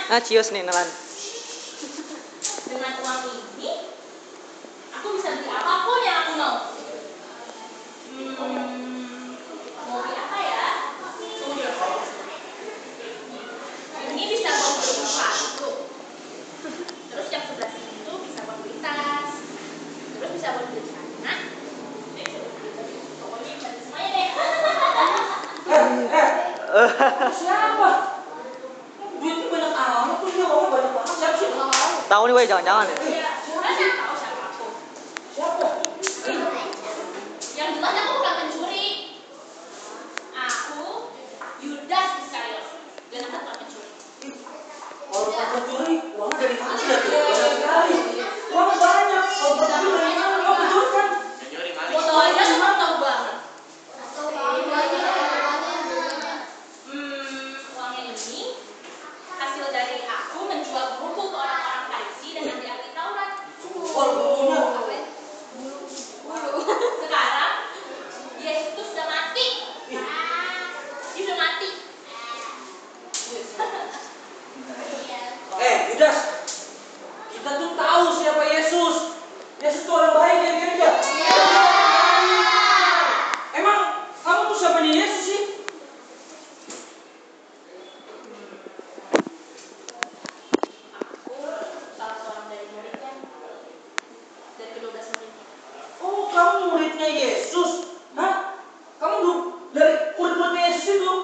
Ah, cios nih Nelan. Dengan uang ini, aku bisa beli apapun yang aku mau. Mau beli apa ya? Tunggu dulu. Ini bisa buat beli sepatu. Terus yang sebelah sini itu bisa buat beli tas. Terus bisa buat beli celana. Pokoknya bisa semuanya deh. Siapa? Duitnya banyak amat tuh, dia ngomong banyak banget. Siapa sih? Tahu nih, weh, jangan-jangan ya. Saya tahu siapa aku. Siapa? Yang jelas aku bukan pencuri. Aku Yudas Iskariot. Dan aku bukan pencuri. Kalau bukan pencuri, uangnya dari mana ya? Banyak sekali. Uangnya banyak. Kalau pencuri dari mana? Kau pencuri kan? Foto aja semua tahu banget. Uangnya ini hasil dari aku menjual buku ke orang-orang Farisi dan yang diakui Taurat. Jual bukunya. Sekarang Yesus itu sudah mati. Dia sudah mati. Yudas, kita tuh tahu siapa Yesus. Yesus tuh orang baik ya, kan enggak? Emang kamu tuh siapanya Yesus sih? Aku salah seorang dari muridnya, dari ke-12 muridnya. Oh, kamu muridnya Yesus? Hah? Kamu dari murid-muridnya Yesus itu?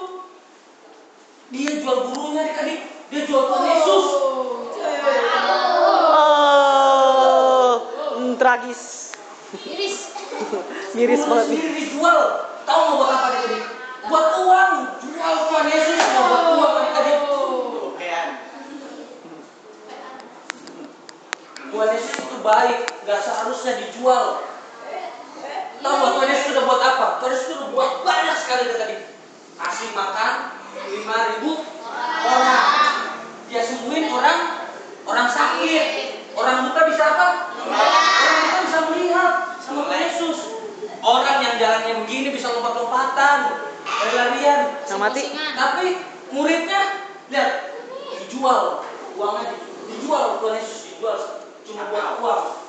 Dia jual gurunya adik-adik. Dia jual Tuhan Yesus. Tragis. Iris. Miris banget nih. Sendiri dijual. Tahu mau buat apa adik-adik? Buat uang. Jual Tuhan Yesus mau buat uang adik-adik. Tuhan Yesus itu baik, gak seharusnya dijual. Tahu gak Tuhan Yesus sudah buat apa? Tuhan Yesus sudah buat banyak sekali adik-adik. Kasih makan 5.000 orang. Dia sembuhin orang sakit. Orang buta bisa apa? Orang buta bisa melihat sama Tuhan Yesus. Orang yang jalannya begini bisa lompat-lompatan, lari-larian. Yang mati. Tapi muridnya lihat dijual, uangnya dijual, Tuhan Yesus dijual cuma buat uang.